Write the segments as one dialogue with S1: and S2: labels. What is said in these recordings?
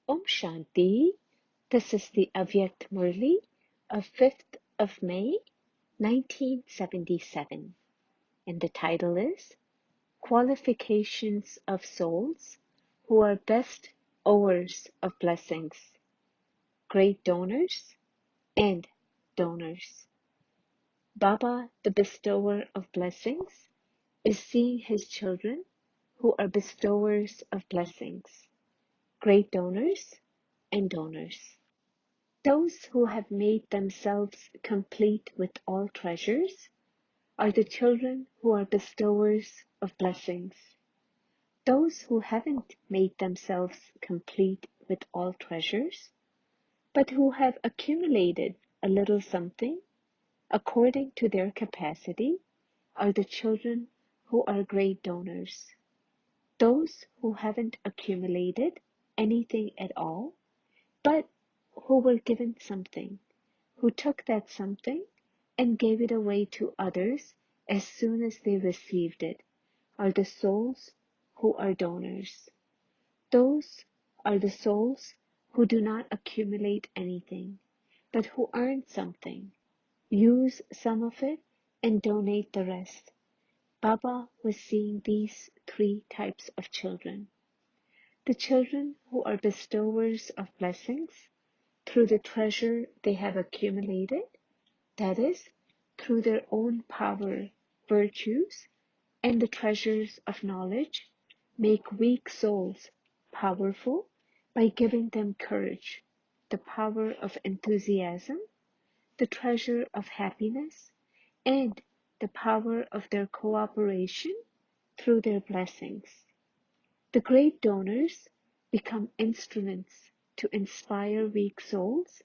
S1: Om Shanti. This is the Avyakt Murli of 5th of May, 1977. And the title is Qualifications of Souls Who Are Best Owers of Blessings, Great Donors and Donors. Baba, the bestower of blessings, is seeing his children who are bestowers of blessings, great donors and donors. Those who have made themselves complete with all treasures are the children who are bestowers of blessings. Those who haven't made themselves complete with all treasures, but who have accumulated a little something according to their capacity, are the children who are great donors. Those who haven't accumulated anything at all, but who were given something, who took that something and gave it away to others as soon as they received it, are the souls who are donors. Those are the souls who do not accumulate anything, but who earn something, use some of it, and donate the rest. Baba was seeing these three types of children. The children who are bestowers of blessings through the treasure they have accumulated, that is, through their own power, virtues, and the treasures of knowledge, make weak souls powerful by giving them courage, the power of enthusiasm, the treasure of happiness, and the power of their cooperation through their blessings. The great donors become instruments to inspire weak souls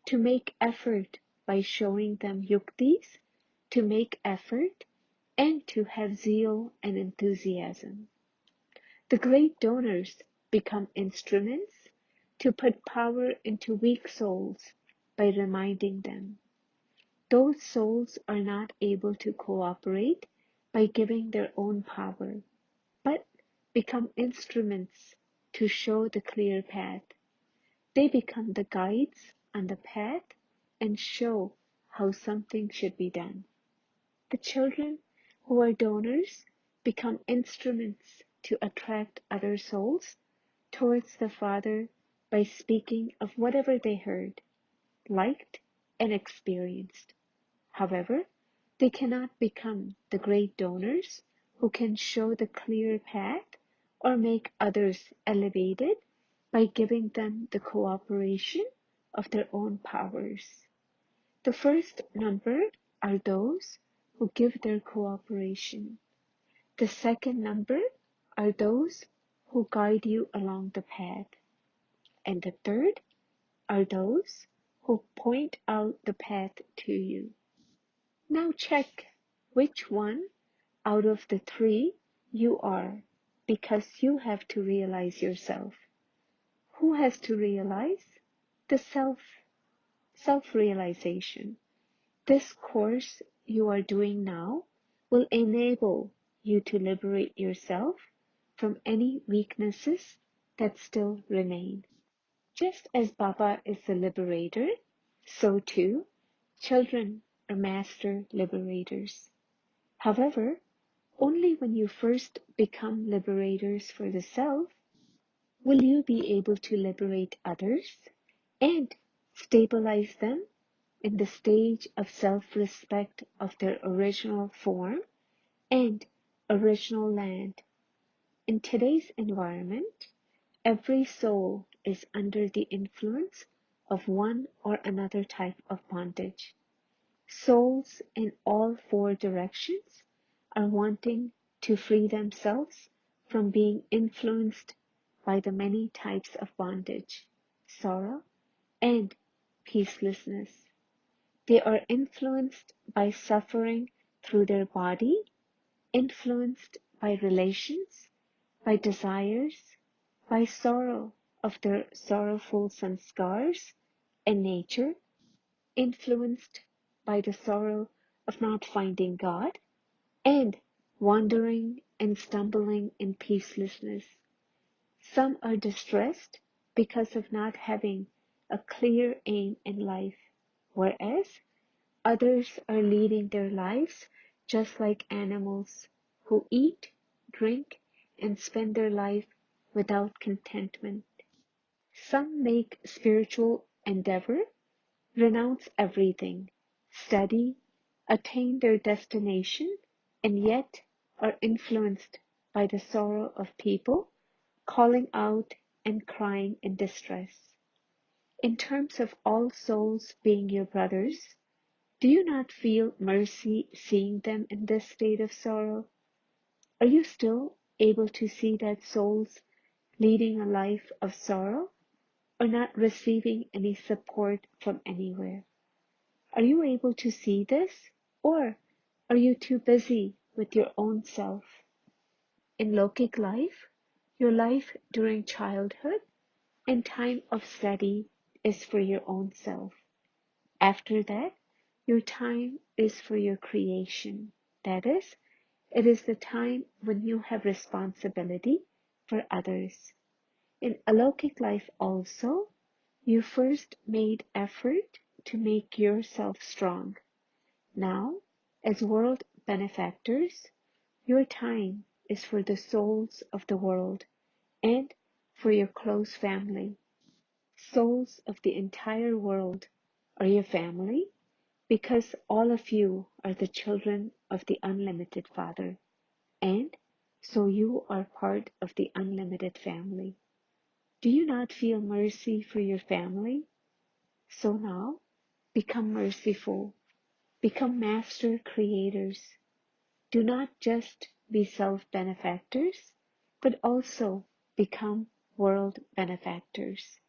S1: to make effort by showing them yuktis, to make effort, and to have zeal and enthusiasm. The great donors become instruments to put power into weak souls by reminding them. Those souls are not able to cooperate by giving their own power, but become instruments to show the clear path. They become the guides on the path and show how something should be done. The children who are donors become instruments to attract other souls towards the Father by speaking of whatever they heard, liked, and experienced. However, they cannot become the great donors who can show the clear path or make others elevated by giving them the cooperation of their own powers. The first number are those who give their cooperation. The second number are those who guide you along the path. And the third are those who point out the path to you. Now check which one out of the three you are, because you have to realize yourself. Who has to realize? The self-realization. This course you are doing now will enable you to liberate yourself from any weaknesses that still remain. Just as Baba is the liberator, so too children are master liberators. However, only when you first become liberators for the self will you be able to liberate others and stabilize them in the stage of self-respect of their original form and original land. In today's environment, every soul is under the influence of one or another type of bondage. Souls in all four directions are wanting to free themselves from being influenced by the many types of bondage, sorrow, and peacelessness. They are influenced by suffering through their body, influenced by relations, by desires, by sorrow of their sorrowful sanskars and nature, influenced by the sorrow of not finding God, and wandering and stumbling in peacelessness. Some are distressed because of not having a clear aim in life, whereas others are leading their lives just like animals who eat, drink, and spend their life without contentment. Some make spiritual endeavor, renounce everything, study, attain their destination, and yet are influenced by the sorrow of people calling out and crying in distress. In terms of all souls being your brothers, do you not feel mercy seeing them in this state of sorrow? Are you still able to see that souls leading a life of sorrow are not receiving any support from anywhere? Are you able to see this, or are you too busy with your own self? In Lokic life, your life during childhood and time of study is for your own self. After that, your time is for your creation. That is, it is the time when you have responsibility for others. In alokik life also, you first made effort to make yourself strong. Now, as world benefactors, your time is for the souls of the world and for your close family. Souls of the entire world are your family because all of you are the children of the unlimited Father, and so you are part of the unlimited family. Do you not feel mercy for your family? So now, become merciful, become master creators. Do not just be self-benefactors, but also become world benefactors.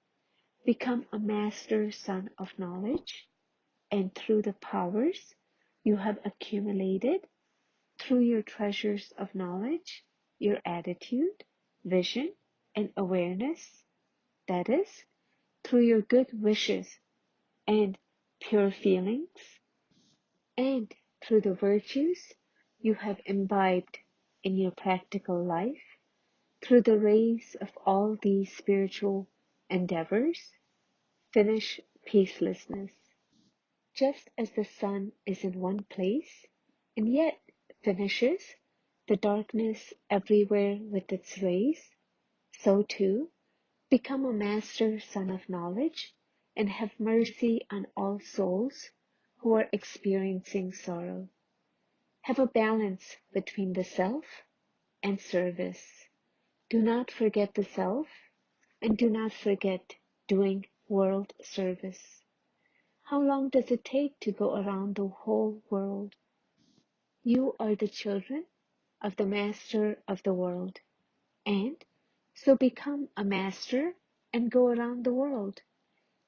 S1: Become a master son of knowledge, and through the powers you have accumulated, through your treasures of knowledge, your attitude, vision, and awareness, that is, through your good wishes and pure feelings, and through the virtues you have imbibed in your practical life, through the rays of all these spiritual endeavors, finish peacelessness. Just as the sun is in one place, and yet finishes the darkness everywhere with its rays, so too, become a master son of knowledge and have mercy on all souls who are experiencing sorrow. Have a balance between the self and service. Do not forget the self and do not forget doing world service. How long does it take to go around the whole world? You are the children of the master of the world, and so become a master and go around the world.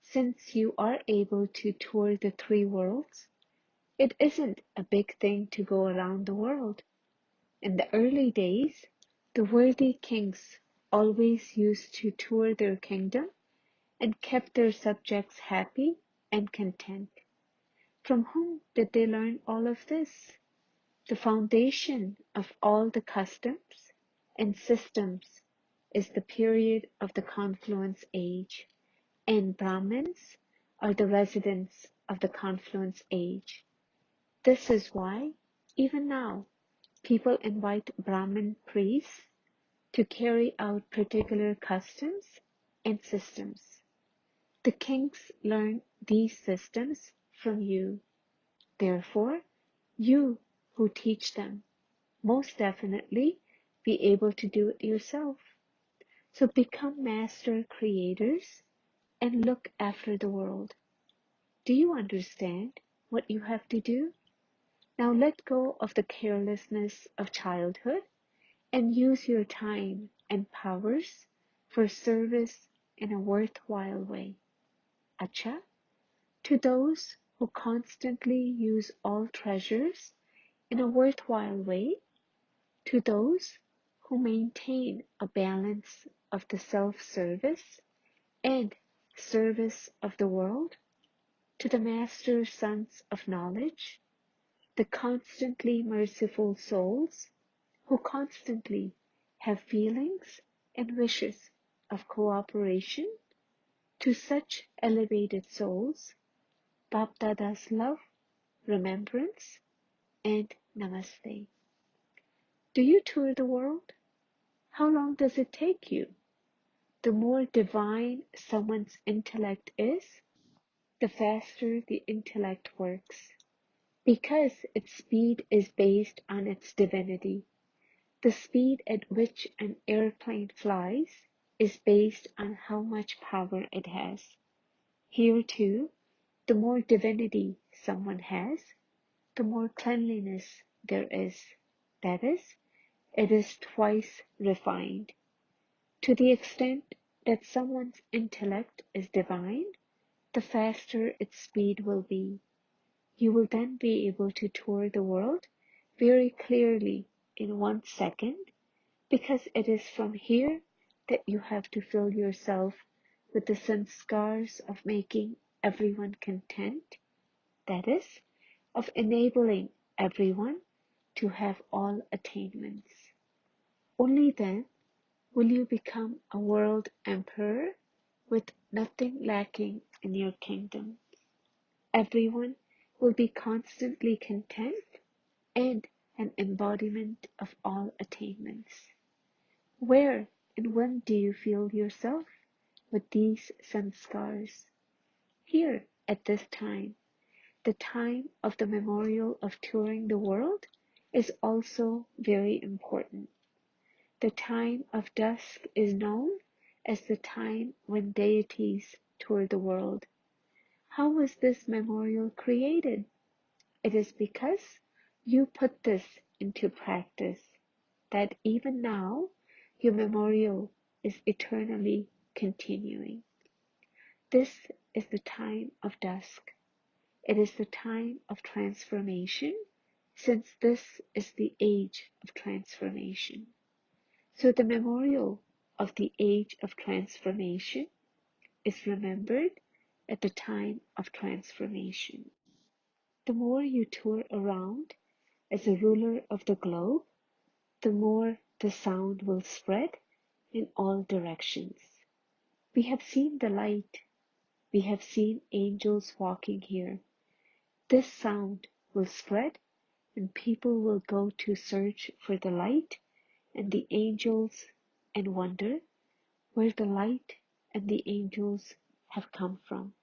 S1: Since you are able to tour the three worlds, it isn't a big thing to go around the world. In the early days, the worthy kings always used to tour their kingdom and kept their subjects happy and content. From whom did they learn all of this? The foundation of all the customs and systems is the period of the confluence age, and Brahmins are the residents of the confluence age. This is why, even now, people invite Brahmin priests to carry out particular customs and systems. The kings learn these systems from you. Therefore, you who teach them most definitely be able to do it yourself. So become master creators and look after the world. Do you understand what you have to do? Now let go of the carelessness of childhood and use your time and powers for service in a worthwhile way. Acha, to those who constantly use all treasures in a worthwhile way, to those who maintain a balance of the self-service and service of the world, to the master sons of knowledge, the constantly merciful souls who constantly have feelings and wishes of cooperation, To such elevated souls, Bap Dada's love, remembrance, and namaste. Do you tour the world? How long does it take you? The more divine someone's intellect is, the faster the intellect works. Because its speed is based on its divinity. The speed at which an airplane flies is based on how much power it has. Here too, the more divinity someone has, the more cleanliness there is. That is, it is twice refined. To the extent that someone's intellect is divine, the faster its speed will be. You will then be able to tour the world very clearly in 1 second, because it is from here that you have to fill yourself with the sanskars of making everyone content, that is, of enabling everyone to have all attainments. Only then will you become a world emperor with nothing lacking in your kingdom. Everyone will be constantly content and an embodiment of all attainments. Where and when do you feel yourself with these sanskars? Here, at this time. The time of the memorial of touring the world is also very important. The time of dusk is known as the time when deities tour the world. How was this memorial created? It is because you put this into practice, that even now your memorial is eternally continuing. This is the time of dusk. It is the time of transformation, since this is the age of transformation. So the memorial of the age of transformation is remembered at the time of transformation. The more you tour around as a ruler of the globe, the more the sound will spread in all directions. We have seen the light. We have seen angels walking here. This sound will spread, and people will go to search for the light and the angels and wonder where the light and the angels have come from.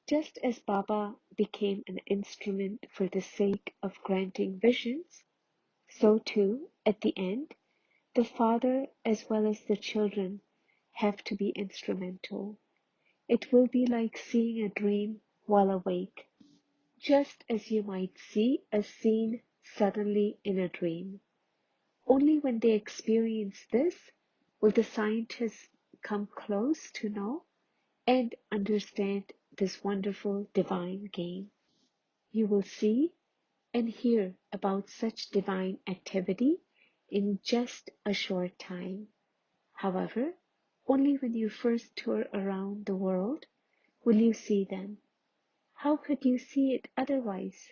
S1: Just as Baba became an instrument for the sake of granting visions, so too, at the end, the father as well as the children have to be instrumental. It will be like seeing a dream while awake, just as you might see a scene suddenly in a dream. Only when they experience this will the scientists come close to know and understand this wonderful divine game. You will see and hear about such divine activity in just a short time. However, only when you first tour around the world will you see them. How could you see it otherwise?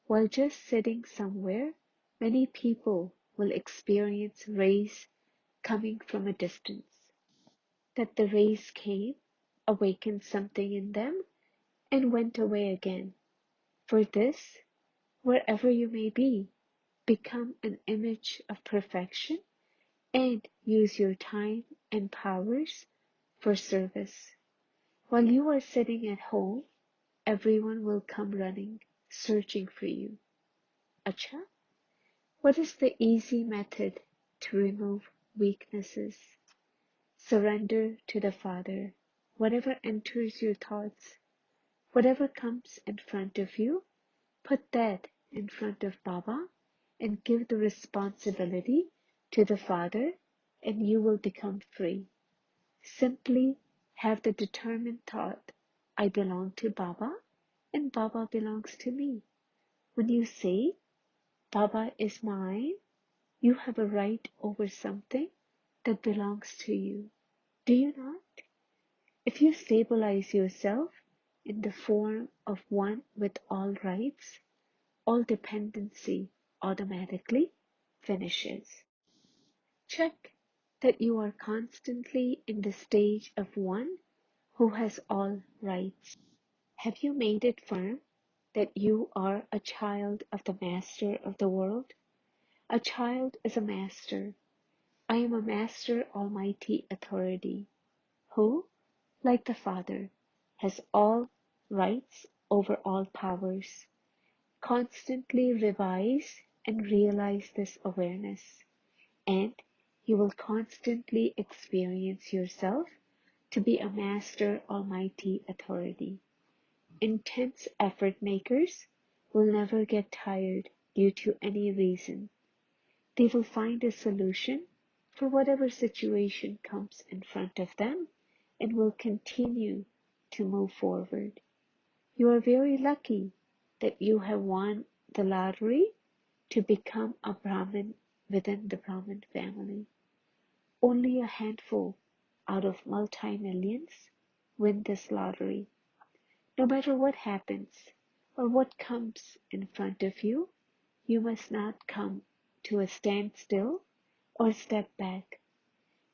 S1: While just sitting somewhere, many people will experience rays coming from a distance. That the rays came, awakened something in them, and went away again. For this, wherever you may be, become an image of perfection and use your time and powers for service. While you are sitting at home, everyone will come running, searching for you. Acha? What is the easy method to remove weaknesses? Surrender to the Father. Whatever enters your thoughts, whatever comes in front of you, put that in front of Baba and give the responsibility to the Father, and you will become free. Simply have the determined thought, I belong to Baba and Baba belongs to me. When you say, Baba is mine, you have a right over something that belongs to you. Do you not? If you stabilize yourself in the form of one with all rights, all dependency automatically finishes. Check that you are constantly in the stage of one who has all rights. Have you made it firm that you are a child of the Master of the world? A child is a master. I am a Master Almighty Authority, who, like the Father, has all rights over all powers. Constantly revise and realize this awareness, and you will constantly experience yourself to be a Master Almighty Authority. Intense effort makers will never get tired due to any reason. They will find a solution for whatever situation comes in front of them and will continue to move forward. You are very lucky that you have won the lottery to become a Brahmin within the Brahmin family. Only a handful out of multi-millions win this lottery. No matter what happens or what comes in front of you, you must not come to a standstill or step back.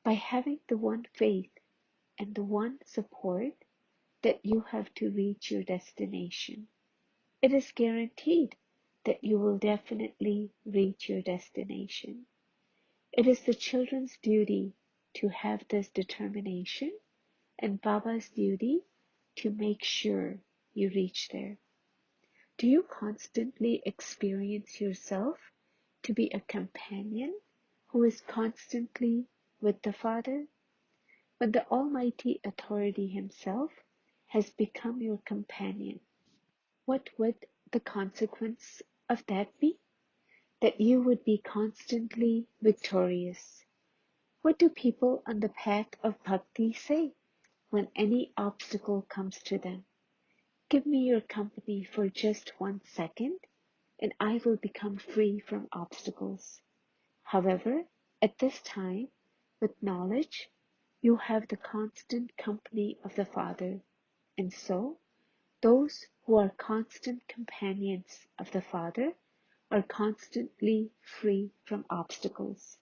S1: By having the one faith and the one support that you have to reach your destination, it is guaranteed that you will definitely reach your destination. It is the children's duty to have this determination and Baba's duty to make sure you reach there. Do you constantly experience yourself to be a companion who is constantly with the Father? When the Almighty Authority Himself has become your companion, what would the consequence of that be? That you would be constantly victorious. What do people on the path of bhakti say when any obstacle comes to them? Give me your company for just 1 second, and I will become free from obstacles. However, at this time, with knowledge, you have the constant company of the Father, and so those who are constant companions of the Father are constantly free from obstacles,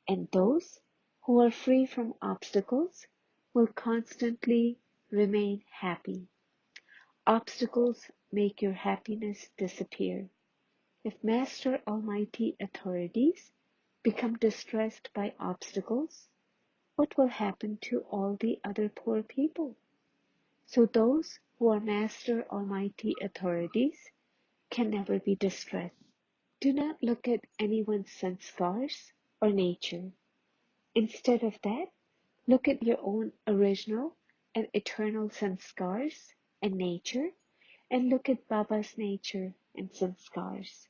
S1: and those who are free from obstacles will constantly remain happy. Obstacles make your happiness disappear. If Master Almighty authorities become distressed by obstacles, what will happen to all the other poor people? So those who are Master Almighty authorities can never be distressed. Do not look at anyone's sanskars or nature. Instead of that, look at your own original and eternal sanskars and nature, and look at Baba's nature and sanskars.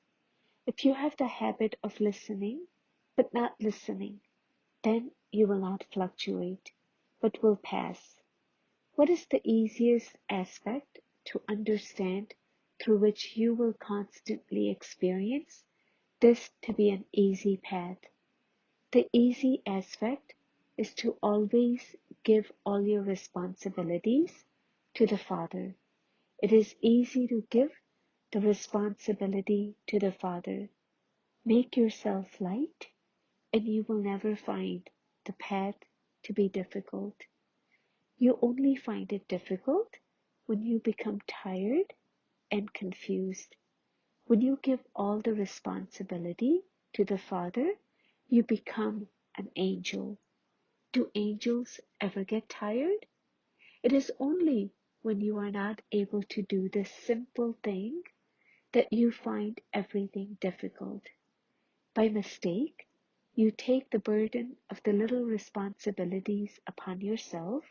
S1: If you have the habit of listening, but not listening, then you will not fluctuate, but will pass. What is the easiest aspect to understand through which you will constantly experience this to be an easy path? The easy aspect is to always give all your responsibilities to the Father. It is easy to give the responsibility to the Father. Make yourself light, and you will never find the path to be difficult. You only find it difficult when you become tired and confused. When you give all the responsibility to the Father, you become an angel. Do angels ever get tired? It is only when you are not able to do this simple thing that you find everything difficult. By mistake, you take the burden of the little responsibilities upon yourself,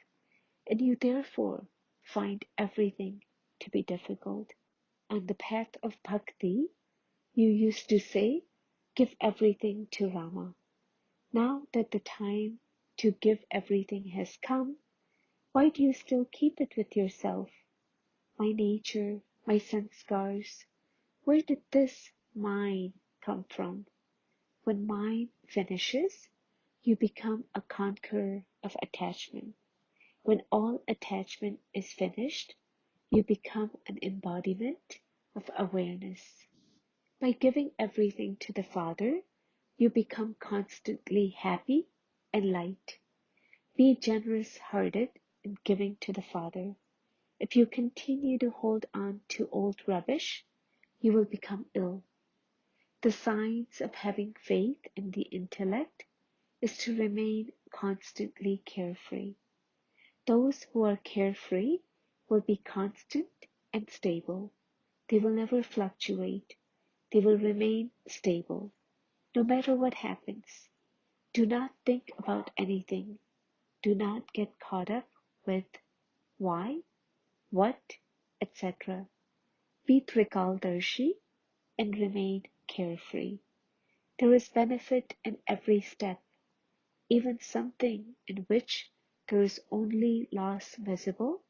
S1: and you therefore find everything to be difficult. On the path of bhakti, you used to say, give everything to Rama. Now that the time to give everything has come, why do you still keep it with yourself? My nature, my sanskars, where did this mine come from? When mine finishes, you become a conqueror of attachment. When all attachment is finished, you become an embodiment of awareness. By giving everything to the Father, you become constantly happy and light. Be generous hearted and giving to the Father. If you continue to hold on to old rubbish, you will become ill. The signs of having faith in the intellect is to remain constantly carefree. Those who are carefree will be constant and stable. They will never fluctuate. They will remain stable, no matter what happens. Do not think about anything. Do not get caught up with why, what, etc. Be trikaldarshi and remain carefree. There is benefit in every step, even something in which there is only loss visible.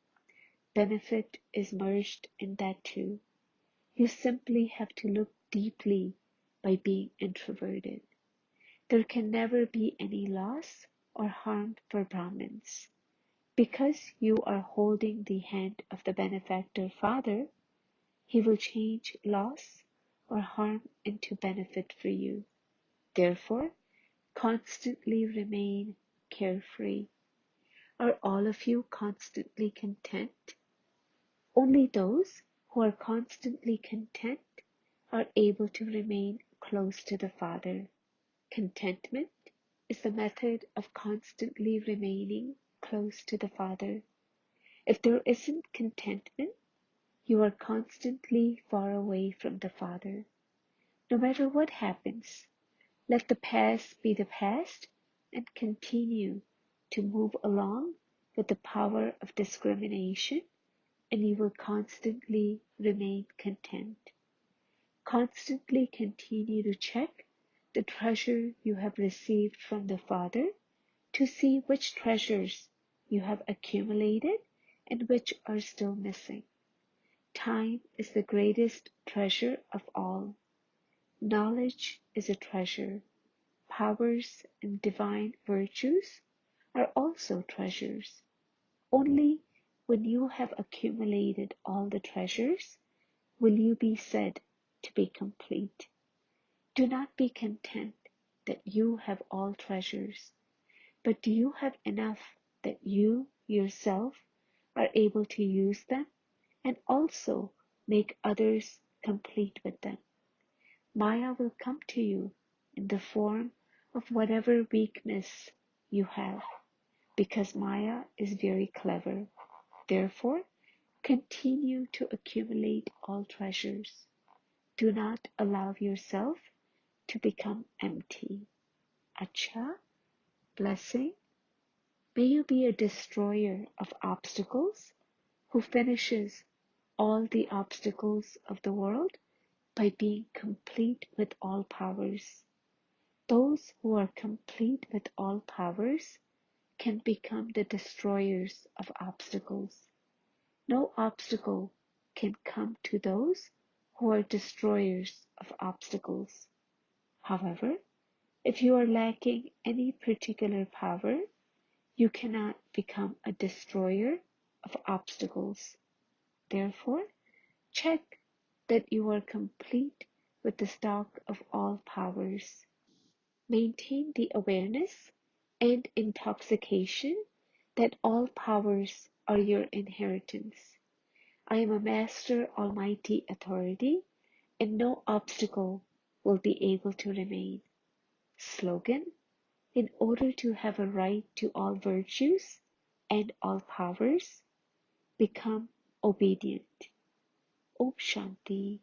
S1: Benefit is merged in that too. You simply have to look deeply by being introverted. There can never be any loss or harm for Brahmins. Because you are holding the hand of the benefactor Father, he will change loss or harm into benefit for you. Therefore, constantly remain carefree. Are all of you constantly content? Only those who are constantly content are able to remain close to the Father. Contentment is the method of constantly remaining close to the Father. If there isn't contentment, you are constantly far away from the Father. No matter what happens, let the past be the past and continue to move along with the power of discrimination, and you will constantly remain content. Constantly continue to check the treasure you have received from the Father to see which treasures you have accumulated and which are still missing. Time is the greatest treasure of all. Knowledge is a treasure. Powers and divine virtues are also treasures. Only when you have accumulated all the treasures will you be said to be complete. Do not be content that you have all treasures, but do you have enough that you yourself are able to use them and also make others complete with them? Maya will come to you in the form of whatever weakness you have, because Maya is very clever. Therefore, continue to accumulate all treasures. Do not allow yourself to become empty. Acha, blessing. May you be a destroyer of obstacles who finishes all the obstacles of the world by being complete with all powers. Those who are complete with all powers can become the destroyers of obstacles. No obstacle can come to those who are destroyers of obstacles. However, if you are lacking any particular power, you cannot become a destroyer of obstacles. Therefore, check that you are complete with the stock of all powers. Maintain the awareness and intoxication that all powers are your inheritance. I am a master almighty authority, and no obstacle will be able to remain. Slogan: in order to have a right to all virtues and all powers, become obedient. Om Shanti.